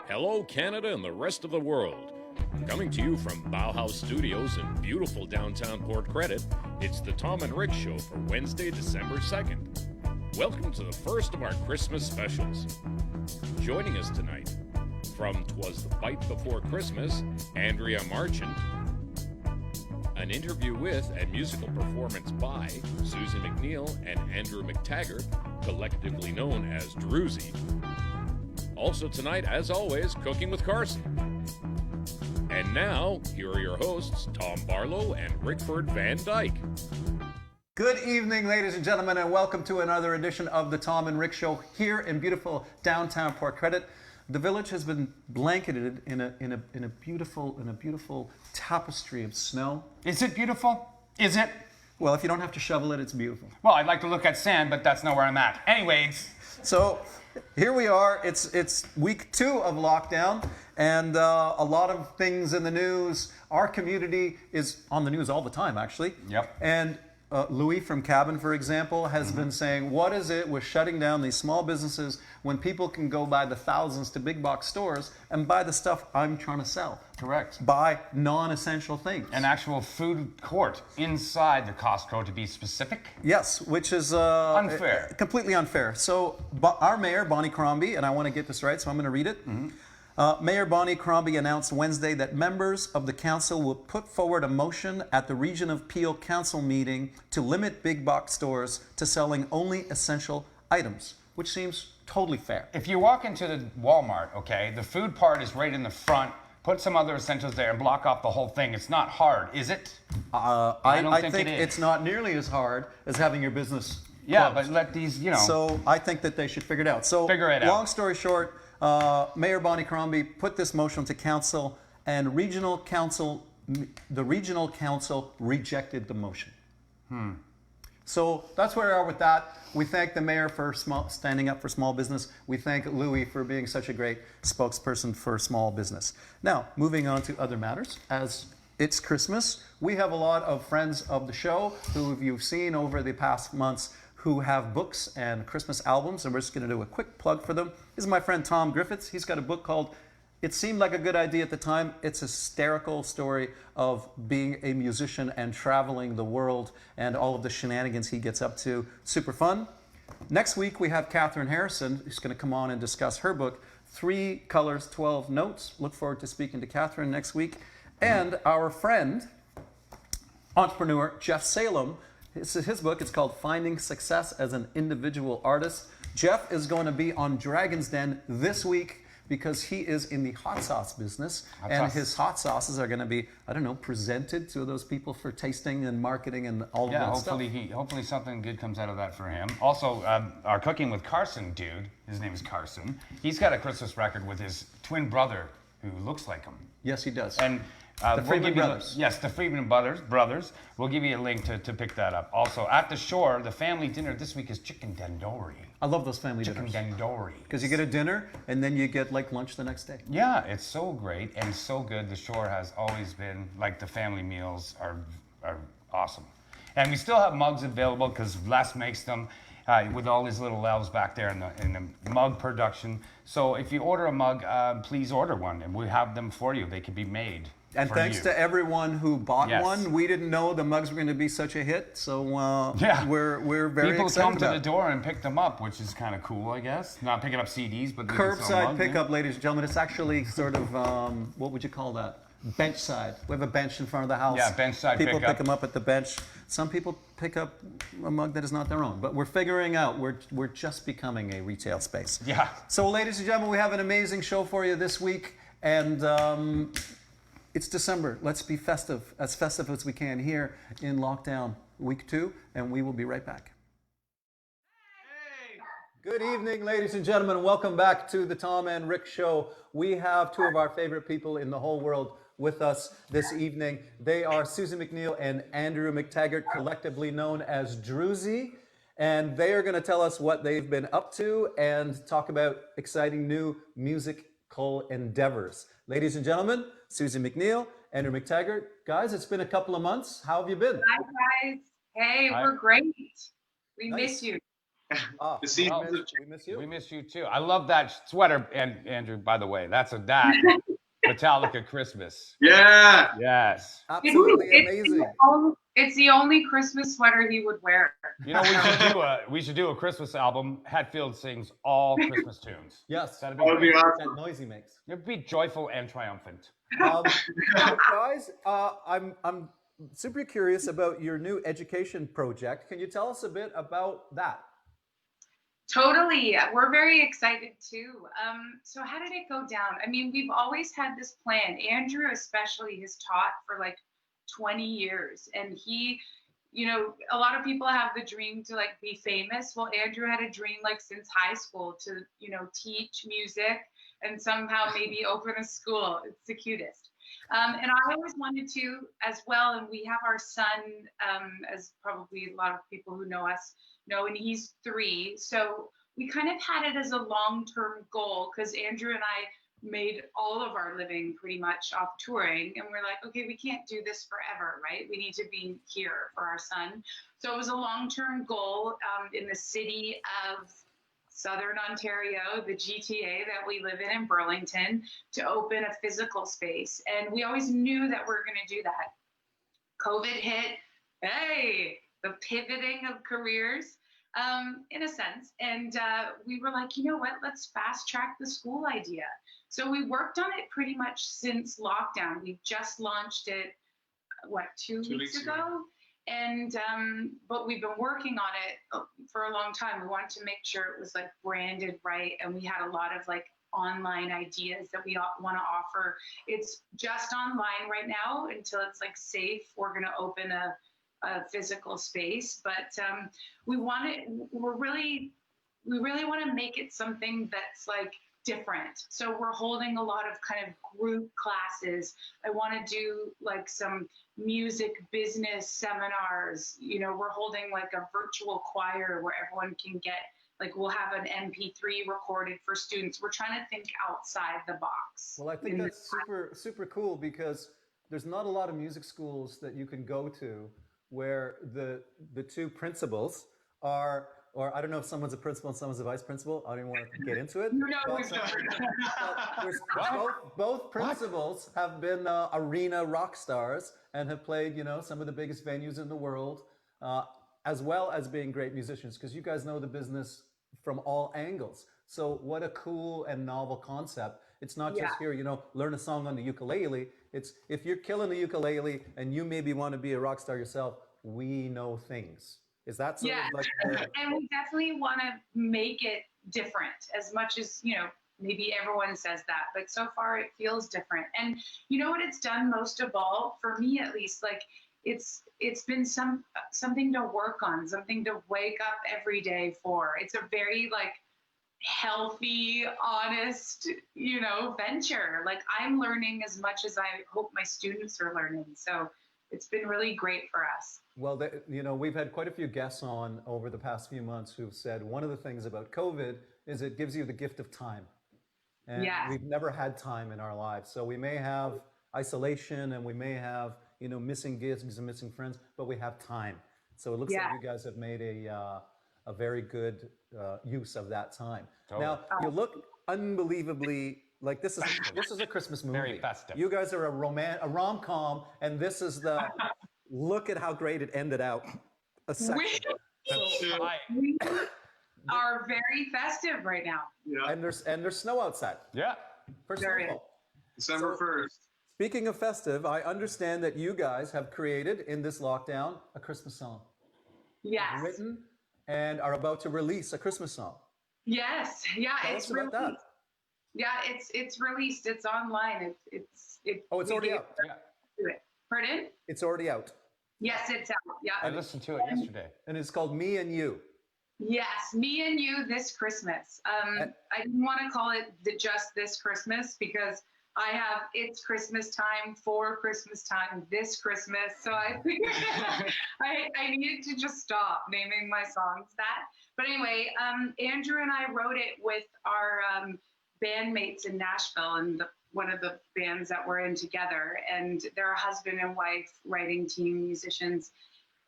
Hello, Canada and the rest of the world. Coming to you from Bauhaus Studios in beautiful downtown Port Credit, it's the Tom and Rick Show for Wednesday, December 2nd. Welcome to the first of our Christmas specials. Joining us tonight, from 'Twas the Bite Before Christmas, Andrea Marchant, an interview with and musical performance by Susan McNeil and Andrew McTaggart, collectively known as Druzy. Also tonight, as always, Cooking with Carson. And now, here are your hosts, Tom Barlow and Rickford Van Dyke. Good evening, ladies and gentlemen, and welcome to another edition of the Tom and Rick Show here in beautiful downtown Port Credit. The village has been blanketed in a beautiful tapestry of snow. Is it beautiful? Is it? Well, if you don't have to shovel it, it's beautiful. Well, I'd like to look at sand, but that's not where I'm at. Anyways. So here we are. It's week 2 of lockdown, and a lot of things in the news. Our community is on the news all the time, actually. Yep. And Louis from Cabin, for example, has been saying, what is it with shutting down these small businesses when people can go by the thousands to big box stores and buy the stuff I'm trying to sell? Correct. Buy non-essential things. An actual food court inside the Costco, to be specific. Yes, which is unfair. Completely unfair. So our mayor, Bonnie Crombie, and I want to get this right, so I'm going to read it. Mayor Bonnie Crombie announced Wednesday that members of the council will put forward a motion at the Region of Peel Council meeting to limit big box stores to selling only essential items, which seems totally fair. If you walk into the Walmart, okay, the food part is right in the front. Put some other essentials there and block off the whole thing. It's not hard, is it? I think it's not nearly as hard as having your business Yeah, closed. but let these, So I think that they should figure it out. So Figure it out. Long story short, Mayor Bonnie Crombie put this motion to council, and the regional council rejected the motion. So that's where we are with that. We thank the mayor for standing up for small business. We thank Louis for being such a great spokesperson for small business. Now, moving on to other matters. As it's Christmas, we have a lot of friends of the show who you've seen over the past months who have books and Christmas albums, and we're just going to do a quick plug for them. This is my friend Tom Griffiths. He's got a book called It Seemed Like a Good Idea at the Time. It's a hysterical story of being a musician and traveling the world and all of the shenanigans he gets up to. Super fun. Next week, we have Catherine Harrison, who's going to come on and discuss her book, 3 Colors, 12 Notes. Look forward to speaking to Catherine next week. And our friend, entrepreneur Jeff Salem, his book, it's called Finding Success as an Individual Artist. Jeff is going to be on Dragon's Den this week because he is in the hot sauce business, his hot sauces are going to be, I don't know, presented to those people for tasting and marketing and all of that stuff. Hopefully something good comes out of that for him. Also, our Cooking with Carson dude, his name is Carson, he's got a Christmas record with his twin brother who looks like him. Yes, he does. And the Friedman brothers. Yes, the Friedman brothers. We'll give you a link to pick that up. Also, at the shore, the family dinner this week is chicken tandoori. I love those family Chicken dinners. tandoori. Because you get a dinner and then you get like lunch the next day. Yeah, it's so great and so good. The shore has always been, like, the family meals are awesome. And we still have mugs available because Les makes them with all his little elves back there in the mug production. So if you order a mug, please order one and we have them for you. They can be made. And thanks to everyone who bought Yes. one. We didn't know the mugs were going to be such a hit, so we're very People excited come about to the it. door and pick them up, which is kind of cool, I guess. Not picking up CDs, but they can sell Curbside mugs, pickup, ladies and gentlemen. It's actually sort of, what would you call that? Bench side. We have a bench in front of the house. Yeah, bench side People pickup. pick them up at the bench. Some people pick up a mug that is not their own. But we're figuring out, we're just becoming a retail space. Yeah. So ladies and gentlemen, we have an amazing show for you this week. And it's December. Let's be festive as we can here in lockdown week 2. And we will be right back. Good evening, ladies and gentlemen. Welcome back to the Tom and Rick Show. We have 2 of our favorite people in the whole world with us this evening. They are Susan McNeil and Andrew McTaggart, collectively known as Druzy. And they are going to tell us what they've been up to and talk about exciting new musical endeavors. Ladies and gentlemen, Susan McNeil, Andrew McTaggart. Guys, it's been a couple of months. How have you been? Hi, guys. Hey, Hi. we're great. We Nice. miss you. Oh, The seasons have we miss you. We miss you too. I love that sweater, and Andrew. By the way, that's Metallica Christmas. Yeah. Yes. Absolutely amazing. It's the only Christmas sweater he would wear. You know, we should do a Christmas album. Hatfield sings all Christmas tunes. Yes, That'd That would be great. awesome. that noise he makes. It'd be joyful and triumphant. Guys, I'm super curious about your new education project. Can you tell us a bit about that? Totally. We're very excited too. So how did it go down? I mean, we've always had this plan. Andrew especially has taught for like 20 years, and he, a lot of people have the dream to like be famous. Well, Andrew had a dream like since high school to, teach music and somehow maybe open a school. It's the cutest. And I always wanted to as well. And we have our son, as probably a lot of people who know us know, and he's 3. So we kind of had it as a long-term goal because Andrew and I made all of our living pretty much off touring. And we're like, okay, we can't do this forever, right? We need to be here for our son. So it was a long-term goal in the city of Southern Ontario, the GTA that we live in Burlington, to open a physical space. And we always knew that we were going to do that. COVID hit, hey, the pivoting of careers, in a sense. And we were like, you know what, let's fast track the school idea. So we worked on it pretty much since lockdown. We just launched it, two weeks ago? And, but we've been working on it for a long time. We wanted to make sure it was like branded right. And we had a lot of like online ideas that we want to offer. It's just online right now until it's like safe. We're going to open a physical space, but we really want to make it something that's like different. So we're holding a lot of kind of group classes. I want to do like some music business seminars. We're holding like a virtual choir where everyone can get, like, we'll have an MP3 recorded for students. We're trying to think outside the box. Well, I think that's super, super cool because there's not a lot of music schools that you can go to where the two principals are, or I don't know if someone's a principal and someone's a vice principal. I don't even want to get into it. Both principals have been arena rock stars and have played, some of the biggest venues in the world, as well as being great musicians, because you guys know the business from all angles. So what a cool and novel concept. It's not just here, learn a song on the ukulele. It's if you're killing the ukulele and you maybe want to be a rock star yourself, we know things. Is that sort of like and we definitely want to make it different as much as, maybe everyone says that, but so far it feels different. And you know what it's done most of all, for me at least, like it's been something to work on, something to wake up every day for. It's a very like healthy, honest, venture. Like I'm learning as much as I hope my students are learning. So it's been really great for us. Well, we've had quite a few guests on over the past few months who've said one of the things about COVID is it gives you the gift of time. And we've never had time in our lives. So we may have isolation and we may have, missing gigs and missing friends, but we have time. So it looks like you guys have made a very good use of that time. Totally. Now, you look unbelievably like this is a Christmas movie. Very festive. You guys are a rom-com, and this is the look at how great it ended out. We are very festive right now. Yeah. And there's snow outside. Yeah. First of all, December 1st. Speaking of festive, I understand that you guys have created in this lockdown a Christmas song. Yes. Written and are about to release a Christmas song. Yes. Yeah. Tell us about that. Yeah, it's released. It's online. It's already out. Yeah. Pardon? It's already out. Yes, it's out. Yeah. I listened to it yesterday. And it's called Me and You. Yes, Me and You This Christmas. I didn't want to call it just This Christmas because I have It's Christmas Time, For Christmas Time, This Christmas. So I figured I needed to just stop naming my songs that. But anyway, Andrew and I wrote it with our bandmates in Nashville and one of the bands that we're in together. And they're a husband and wife writing team musicians.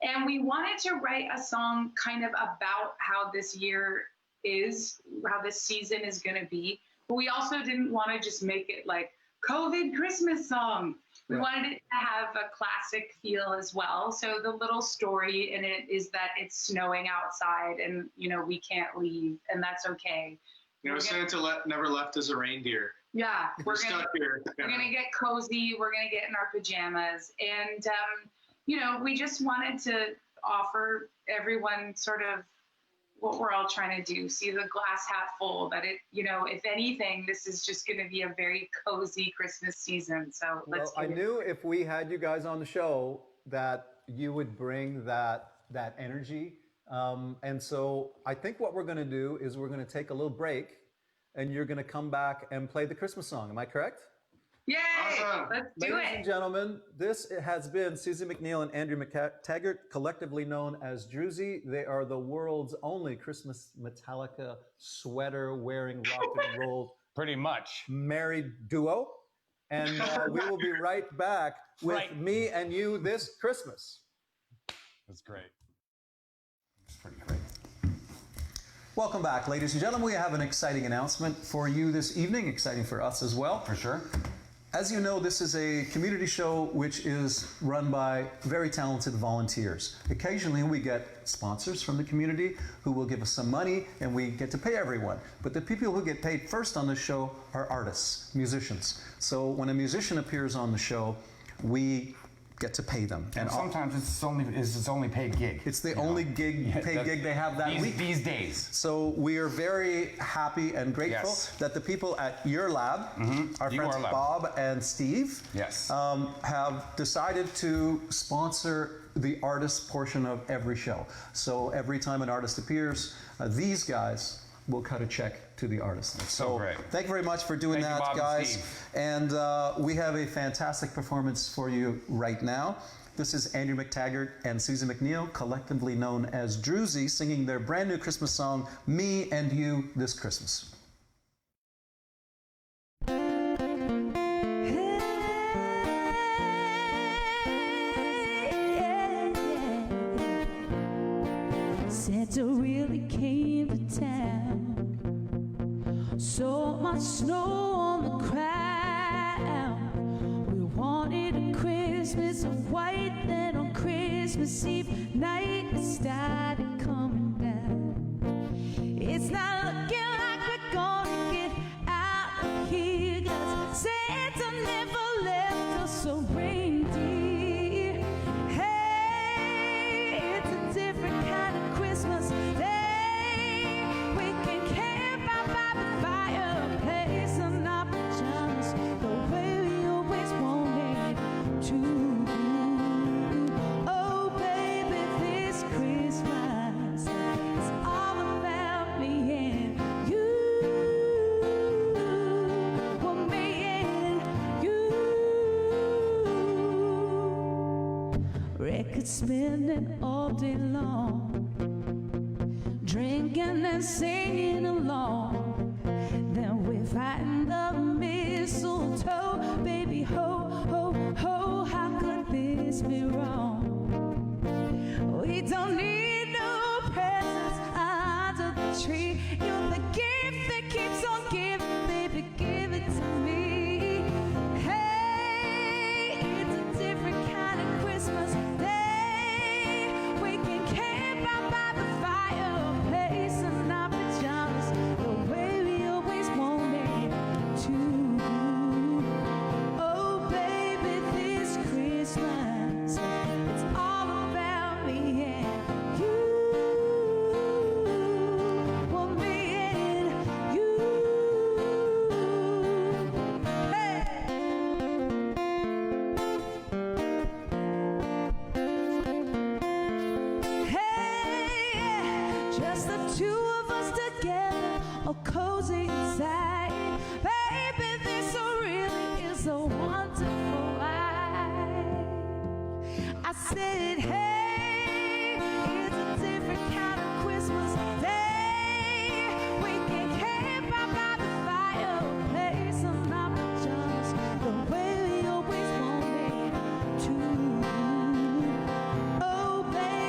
And we wanted to write a song kind of about how this year is, how this season is going to be. But we also didn't want to just make it like COVID Christmas song. We wanted it to have a classic feel as well. So the little story in it is that it's snowing outside and, you know, we can't leave, and that's okay. You know, Santa never left as a reindeer. Yeah, We're stuck here. we're gonna get cozy. We're gonna get in our pajamas, and you know, we just wanted to offer everyone sort of what we're all trying to do. See the glass half full. That it, you know, if anything, this is just gonna be a very cozy Christmas season. So let's. Well, I knew if we had you guys on the show that you would bring that energy. And so I think what we're going to do is we're going to take a little break, and you're going to come back and play the Christmas song. Am I correct? Yay! Awesome. Let's do Ladies and it. gentlemen, this has been Susie McNeil and Andrew McTaggart, collectively known as Druzy. They are the world's only Christmas Metallica sweater-wearing rock and roll Pretty much. married duo. And we will be right back with Right. Me and You this Christmas. That's great. It's pretty great. Welcome back, ladies and gentlemen. We have an exciting announcement for you this evening, exciting for us as well. For sure. As you know, this is a community show which is run by very talented volunteers. Occasionally we get sponsors from the community who will give us some money, and we get to pay everyone. But the people who get paid first on this show are artists, musicians. So when a musician appears on the show, we get to pay them. And sometimes it's only paid gig. It's the only paid gig they have that week. These days. So we are very happy and grateful Yes. that the people at Your Lab, our Your friends Lab. Bob and Steve, Yes. have decided to sponsor the artist portion of every show. So every time an artist appears, these guys will cut a check to the artist. so great. Thank you very much for doing Thank you, that, Bob and guys. Steve. And we have a fantastic performance for you right now. This is Andrew McTaggart and Susie McNeil, collectively known as Druzy, singing their brand new Christmas song, Me and You This Christmas. Santa really came to town. So much snow on the ground. We wanted a Christmas of white. Then on Christmas Eve night it started coming down. It's not looking like we're gonna get out of here, 'cause Santa never left us so reindeer. Hey, it's a different kind of Christmas day. We can camp out by the fireplace in our pajamas, the way we always wanted to. Oh, baby, this Christmas is all about me and you. Well, me and you. Record spinning all day long, drinking and singing along. Then we're fighting the mistletoe, baby, ho, ho, ho. How could this be wrong? We don't need no presents under the tree. You're the gift that keeps on giving, baby, give it to me. Hey, it's a different kind of Christmas day. We can camp out by the fireplace in our pajamas, the way we always wanted to. Oh, baby, this Christmas, it's all about me and you. Well, me and you. Hey. Hey, just the two of us together, all cozy inside. Baby, this really is a wonderful life. I said, hey, it's a different kind of Christmas day. We can camp out by the fireplace in our pajamas, the way we always wanted to. Oh, baby.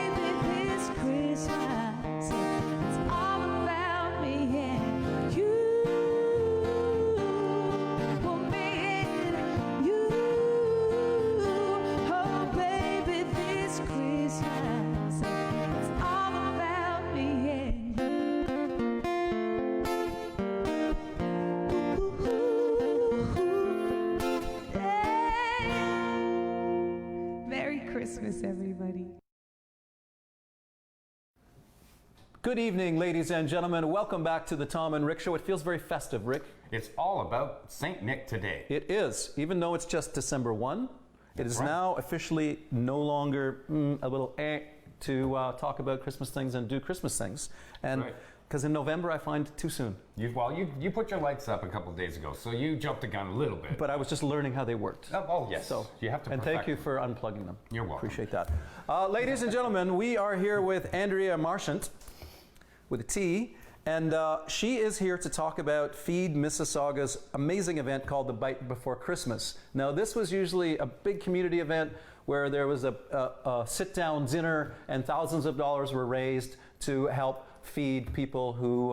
Good evening, ladies and gentlemen. Welcome back to the Tom and Rick Show. It feels very festive, Rick. It's all about St. Nick today. It is, even though it's just December 1. It is now officially no longer a little to talk about Christmas things and do Christmas things. And because in November I find too soon. You put your lights up a couple of days ago, so you jumped the gun a little bit. But I was just learning how they worked. Oh yes. So you have to. And thank you for unplugging them. You're welcome. Appreciate that. Ladies and gentlemen, we are here with Andrea Marchant with a T. And she is here to talk about Feed Mississauga's amazing event called the Bite Before Christmas. Now, this was usually a big community event where there was a sit-down dinner and thousands of dollars were raised to help feed people who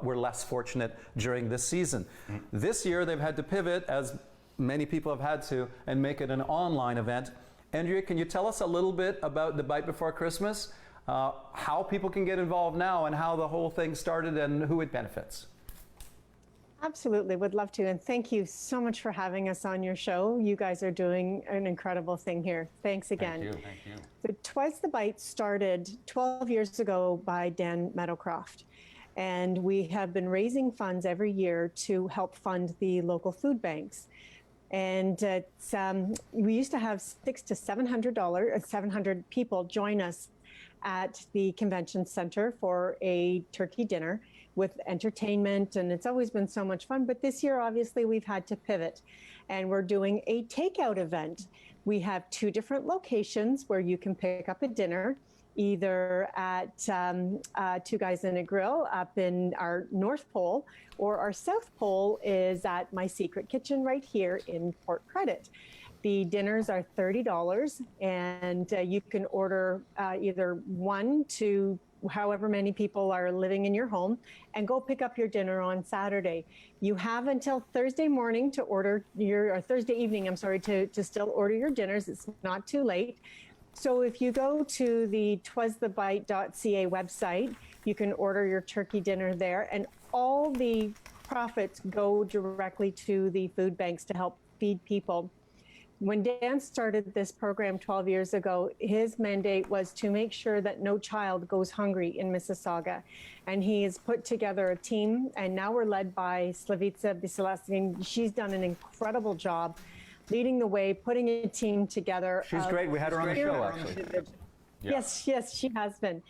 were less fortunate during this season. This year, they've had to pivot, as many people have had to, and make it an online event. Andrea, can you tell us a little bit about the Bite Before Christmas? How people can get involved now and how the whole thing started and who it benefits. Absolutely, would love to. And thank you so much for having us on your show. You guys are doing an incredible thing here. Thanks again. Thank you. So Twas the Bite started 12 years ago by Dan Meadowcroft. And we have been raising funds every year to help fund the local food banks. And we used to have $600 to $700 people join us at the convention center for a turkey dinner with entertainment, and it's always been so much fun. But this year, obviously, we've had to pivot, and we're doing a takeout event. We have 2 different locations where you can pick up a dinner, either at Two Guys in a Grill up in our North Pole, or our South Pole is at My Secret Kitchen right here in Port Credit. The dinners are $30, and you can order either 1 to however many people are living in your home and go pick up your dinner on Saturday. You have until Thursday morning to order or Thursday evening, to still order your dinners. It's not too late. So if you go to the twasthebite.ca website, you can order your turkey dinner there, and all the profits go directly to the food banks to help feed people. When Dan started this program 12 years ago, his mandate was to make sure that no child goes hungry in Mississauga. And he has put together a team, and now we're led by Slavica Biselestin. She's done an incredible job leading the way, putting a team together. She's great. We had her on the show, actually. Yes, she has been.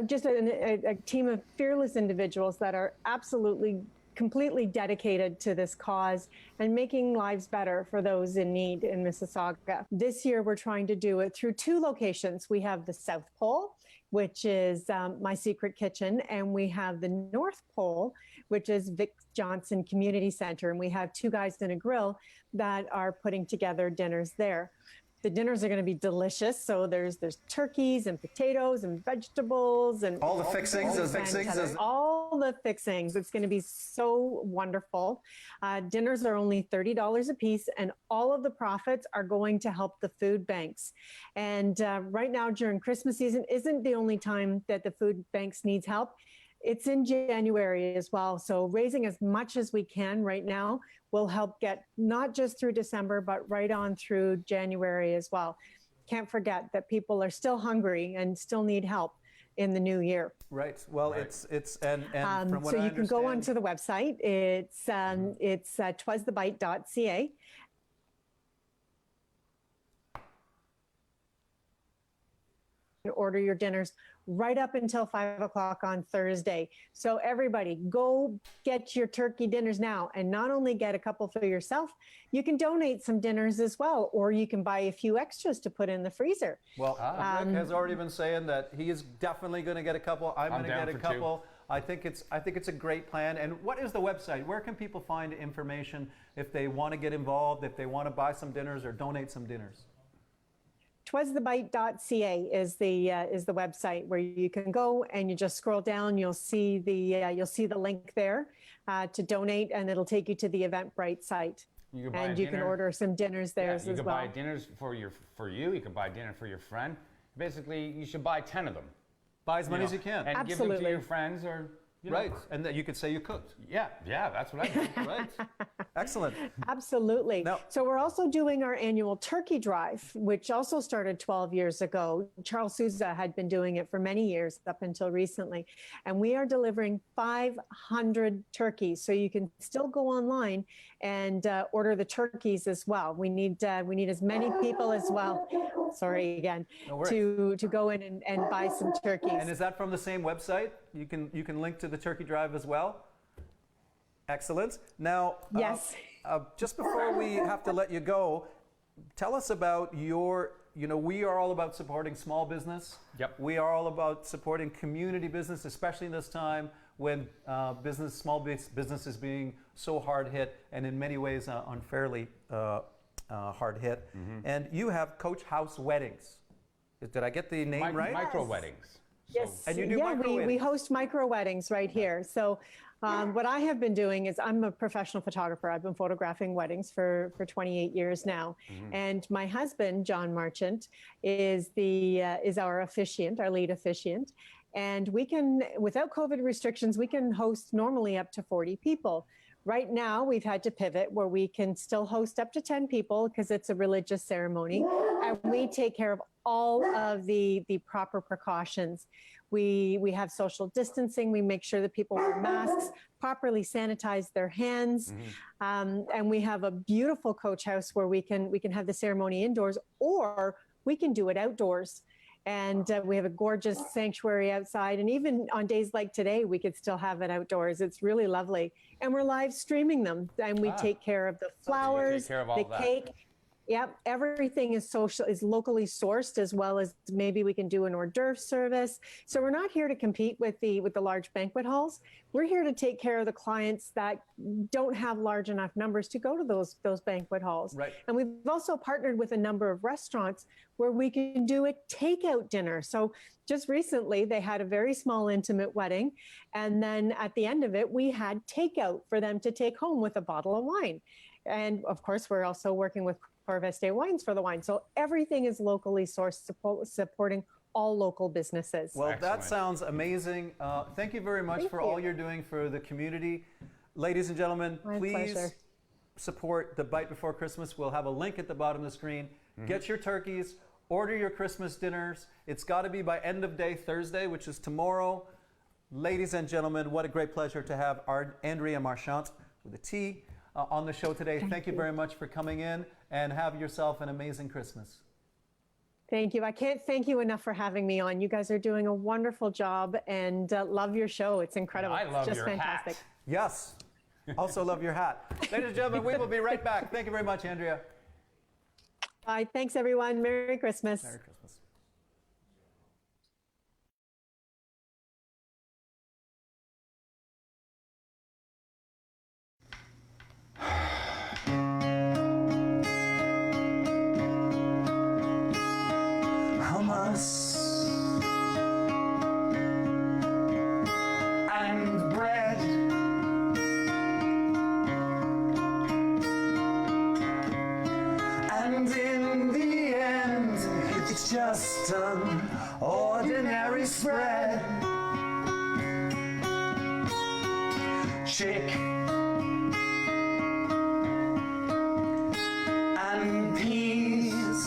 Just a team of fearless individuals that are absolutely completely dedicated to this cause and making lives better for those in need in Mississauga. This year, we're trying to do it through 2 locations. We have the South Pole, which is My Secret Kitchen, and we have the North Pole, which is Vic Johnson Community Center. And we have Two Guys in a Grill that are putting together dinners there. The dinners are going to be delicious. So there's turkeys and potatoes and vegetables and all the fixings. All the fixings. It's going to be so wonderful. Dinners are only $30 a piece, and all of the profits are going to help the food banks. And right now during Christmas season isn't the only time that the food banks needs help. It's in January as well. So raising as much as we can right now will help get not just through December, but right on through January as well. Can't forget that people are still hungry and still need help in the new year. Right. Well, it's from what so I you can go onto the website. It's twasthebite.ca. Order your dinners right up until 5 o'clock on Thursday. So everybody, go get your turkey dinners now, and not only get a couple for yourself, you can donate some dinners as well, or you can buy a few extras to put in the freezer. Well, Rick has already been saying that he is definitely going to get a couple. I'm going to get a couple. 2. I think it's a great plan. And what is the website? Where can people find information if they want to get involved, if they want to buy some dinners or donate some dinners? Twasthebite.ca is the website where you can go, and you just scroll down. You'll see the link there to donate, and it'll take you to the Eventbrite site. You can order some dinners there as well. You can buy dinners for you. You can buy dinner for your friend. Basically, you should buy 10 of them. Buy as many as you can, and give them to your friends or. Right, and that you could say you cooked. Yeah, that's what I do. Right. Excellent. Absolutely. Now- So we're also doing our annual turkey drive, which also started 12 years ago. Charles Souza had been doing it for many years up until recently. And we are delivering 500 turkeys. So you can still go online and order the turkeys as well. We need as many people as well. Sorry again. No worries. To go in and buy some turkeys. And is that from the same website? You can link to the turkey drive as well? Excellent. Now, Yes. Just before we have to let you go, tell us about we are all about supporting small business. Yep. We are all about supporting community business, especially in this time when small business is being so hard hit and in many ways unfairly hard hit. And you have Coach House Weddings. Did I get the name right? Micro weddings. Yes. And you do yeah, micro we weddings. host micro weddings right here. So what I have been doing is I'm a professional photographer. I've been photographing weddings for 28 years now. And my husband, John Marchant, is our officiant, our lead officiant. And we can, without COVID restrictions, we can host normally up to 40 people. Right now, we've had to pivot where we can still host up to 10 people because it's a religious ceremony. And we take care of all of the proper precautions. We have social distancing. We make sure that people wear masks, properly sanitize their hands. And we have a beautiful coach house where we can have the ceremony indoors, or we can do it outdoors. And we have a gorgeous sanctuary outside. And even on days like today, we could still have it outdoors. It's really lovely. And we're live streaming them. And we take care of the flowers, care of all the that. cake. Yep, everything is locally sourced, as well as maybe we can do an hors d'oeuvre service. So we're not here to compete with the large banquet halls. We're here to take care of the clients that don't have large enough numbers to go to those banquet halls. Right. And we've also partnered with a number of restaurants where we can do a takeout dinner. So just recently, they had a very small, intimate wedding. And then at the end of it, we had takeout for them to take home with a bottle of wine. And of course, we're also working with Corveste Wines for the wine. So everything is locally sourced, supporting all local businesses. Well, Excellent. that sounds amazing. Thank you very much Thank for you. all you're doing for the community. Ladies and gentlemen, My please pleasure. support the Bite Before Christmas. We'll have a link at the bottom of the screen. Get your turkeys, order your Christmas dinners. It's got to be by end of day Thursday, which is tomorrow. Ladies and gentlemen, what a great pleasure to have Andrea Marchant with a T on the show today. Thank you very much for coming in, and have yourself an amazing Christmas. Thank you. I can't thank you enough for having me on. You guys are doing a wonderful job, and love your show. It's incredible. I love It's just your fantastic. hat. Yes. Also love your hat. Ladies and gentlemen, we will be right back. Thank you very much, Andrea. Bye. Thanks, everyone. Merry Christmas. Merry Christmas. Hummus and bread. And in the end, it's just an ordinary spread. Chick and peas.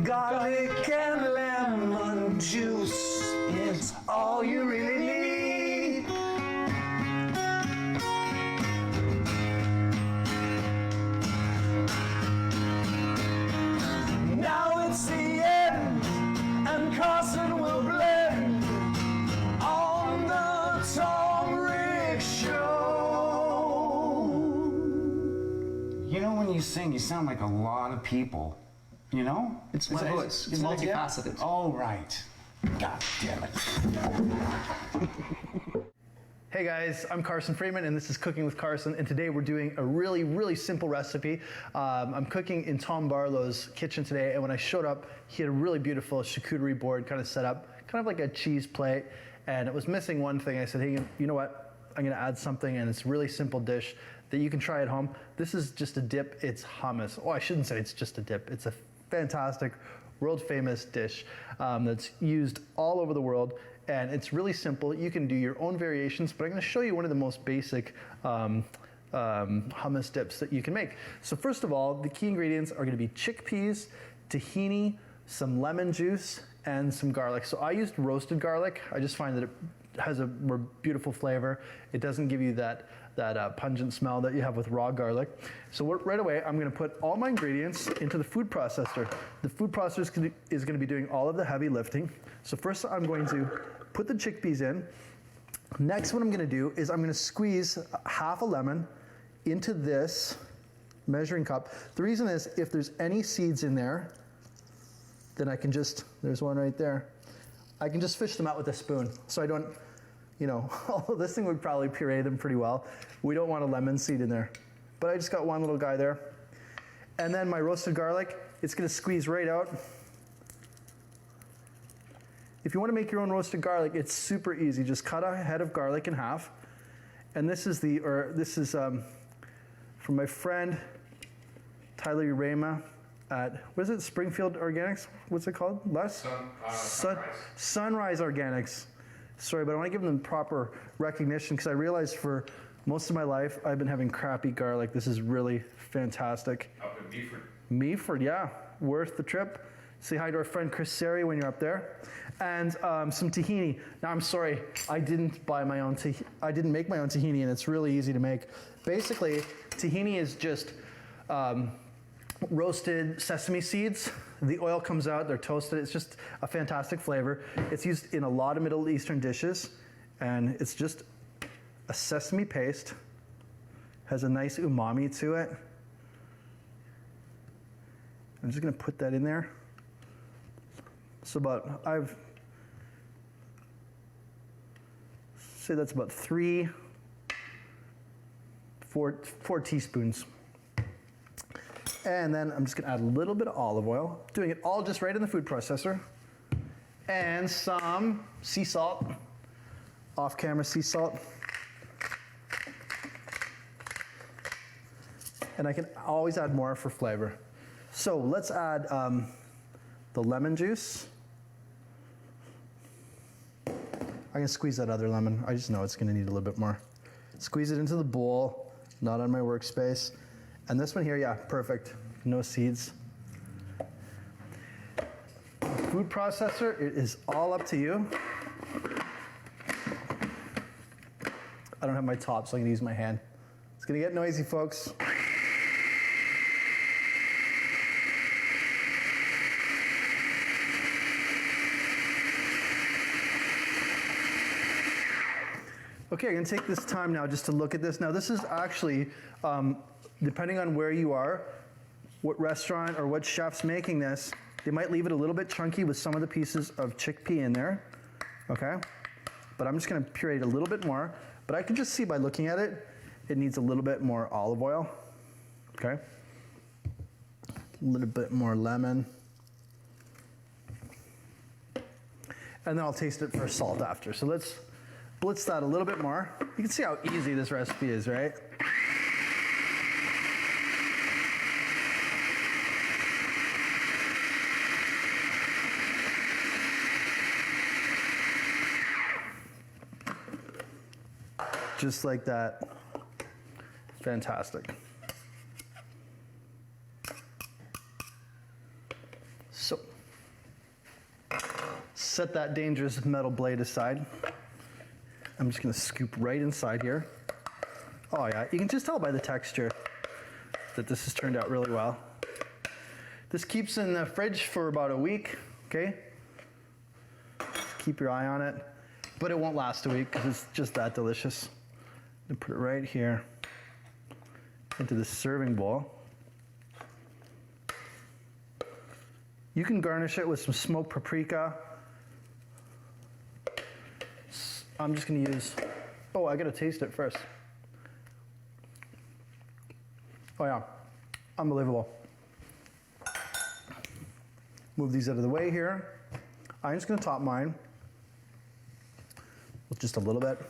Garlic and lemon juice is all you really need. Now it's the end, and Carson will blend on the Tom Rick Show. You know, when you sing, you sound like a lot of people. You know? It's my voice. It's is it- multifaceted. Oh, right. God damn it. Hey guys, I'm Carson Freeman and this is Cooking with Carson, and today we're doing a really, really simple recipe. I'm cooking in Tom Barlow's kitchen today, and when I showed up, he had a really beautiful charcuterie board kind of set up, kind of like a cheese plate, and it was missing one thing. I said, hey, you know what? I'm gonna add something, and it's a really simple dish that you can try at home. This is just a dip, it's hummus. Oh, I shouldn't say it's just a dip. It's a fantastic, world famous dish that's used all over the world. And it's really simple. You can do your own variations, but I'm gonna show you one of the most basic hummus dips that you can make. So first of all, the key ingredients are gonna be chickpeas, tahini, some lemon juice, and some garlic. So I used roasted garlic. I just find that it has a more beautiful flavor. It doesn't give you that pungent smell that you have with raw garlic. So right away, I'm gonna put all my ingredients into the food processor. The food processor is gonna be doing all of the heavy lifting. So first I'm going to put the chickpeas in. Next, what I'm gonna do is I'm gonna squeeze half a lemon into this measuring cup. The reason is if there's any seeds in there, then I can just, there's one right there. I can just fish them out with a spoon. So I don't, although this thing would probably puree them pretty well, we don't want a lemon seed in there. But I just got one little guy there. And then my roasted garlic, it's gonna squeeze right out. If you wanna make your own roasted garlic, it's super easy. Just cut a head of garlic in half. And this is from my friend, Tyler Urema at, what is it, Springfield Organics? What's it called? Sunrise Organics. Sorry, but I want to give them proper recognition because I realized for most of my life I've been having crappy garlic. This is really fantastic. Up in Meaford. Meaford, yeah, worth the trip. Say hi to our friend Chris Seri when you're up there. And some tahini. Now I'm sorry, I didn't make my own tahini, and it's really easy to make. Basically, tahini is just roasted sesame seeds. The oil comes out, they're toasted. It's just a fantastic flavor. It's used in a lot of Middle Eastern dishes, and it's just a sesame paste. Has a nice umami to it. I'm just gonna put that in there. So say that's about 4 teaspoons. And then I'm just gonna add a little bit of olive oil, doing it all just right in the food processor. And some sea salt, off-camera sea salt. And I can always add more for flavor. So let's add the lemon juice. I'm gonna squeeze that other lemon. I just know it's gonna need a little bit more. Squeeze it into the bowl, not on my workspace. And this one here, yeah, perfect. No seeds. Food processor, it is all up to you. I don't have my top, so I'm gonna use my hand. It's gonna get noisy, folks. Okay, I'm gonna take this time now just to look at this. Now this is actually, depending on where you are, what restaurant or what chef's making this, they might leave it a little bit chunky with some of the pieces of chickpea in there, okay? But I'm just gonna puree it a little bit more, but I can just see by looking at it, it needs a little bit more olive oil, okay? A little bit more lemon. And then I'll taste it for salt after. So let's blitz that a little bit more. You can see how easy this recipe is, right? Just like that. Fantastic. So, set that dangerous metal blade aside. I'm just gonna scoop right inside here. Oh yeah, you can just tell by the texture that this has turned out really well. This keeps in the fridge for about a week, okay? Keep your eye on it, but it won't last a week because it's just that delicious. I'm gonna put it right here into the serving bowl. You can garnish it with some smoked paprika. I'm just gonna use, oh, I gotta taste it first. Oh yeah, unbelievable. Move these out of the way here. I'm just gonna top mine with just a little bit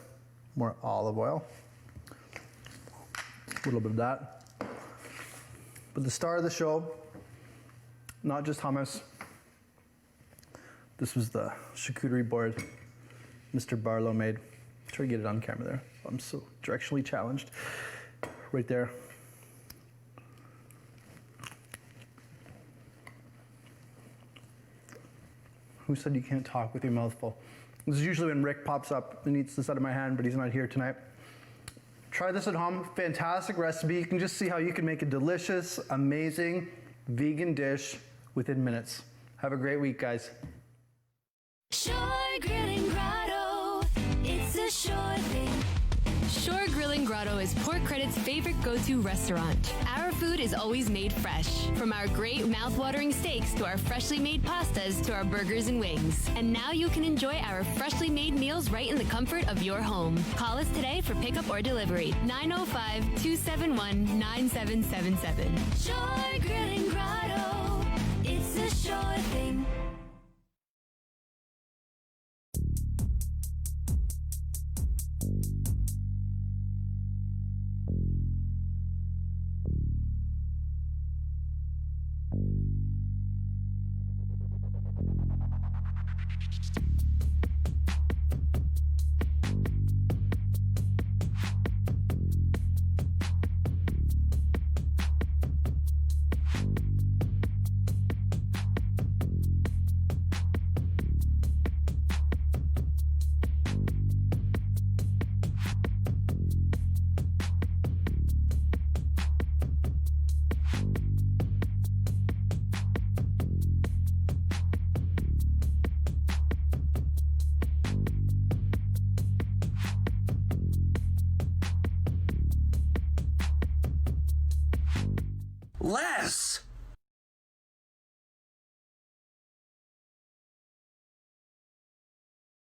more olive oil. A little bit of that. But the star of the show, not just hummus. This was the charcuterie board. Mr. Barlow made. Try to get it on camera there. I'm so directionally challenged. Right there. Who said you can't talk with your mouth full? This is usually when Rick pops up and eats this out of my hand, but he's not here tonight. Try this at home. Fantastic recipe. You can just see how you can make a delicious, amazing vegan dish within minutes. Have a great week, guys. Shore Grilling Grotto, it's a Shore thing. Shore Grilling Grotto is Port Credit's favorite go-to restaurant. Our food is always made fresh. From our great mouth-watering steaks to our freshly made pastas to our burgers and wings. And now you can enjoy our freshly made meals right in the comfort of your home. Call us today for pickup or delivery. 905-271-9777. Shore Grilling Grotto, it's a Shore thing. Les!